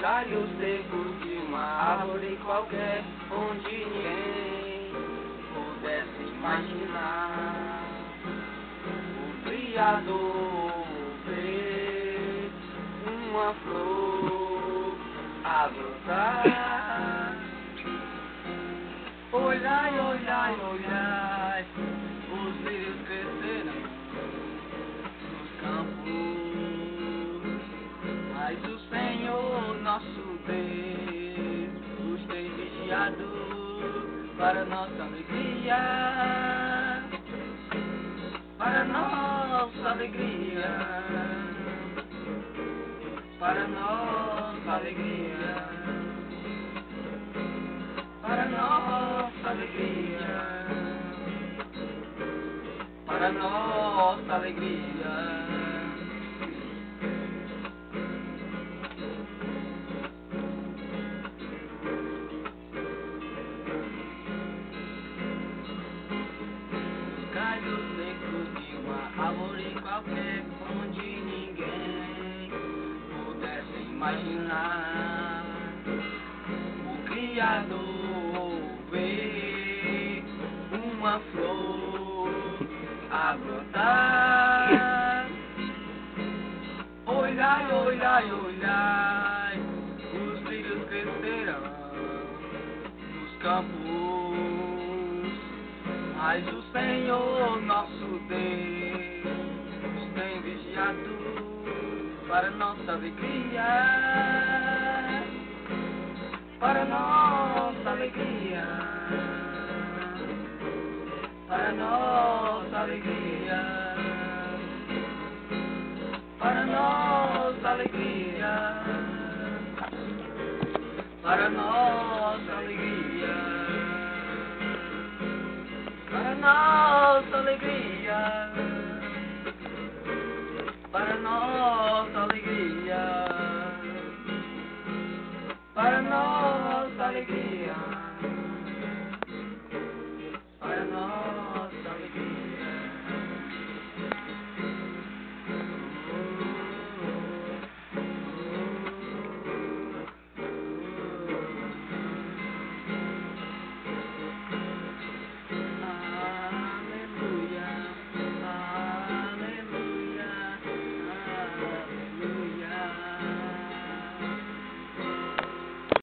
galhos secos de uma árvore qualquer, onde ninguém pudesse imaginar o Criador ver uma flor a brotar. Olhai, olhai, olhai, os lírios cresceram nos campos, mas o Senhor nosso Deus os tem vigiado para nossa alegria, para nossa alegria, para nossa alegria, para nossa alegria, para nossa alegria. Galhos secos de uma árvore qualquer, onde ninguém pudesse imaginar o Criador ver uma flor a brotar. Olhai, olhai, olhai, os lírios cresceram nos campos, mas o Senhor nosso Deus nos tem vigiado para nossa alegria, para nossa alegria, para nossa alegria, para nossa alegria, para nossa alegria, para nossa alegria.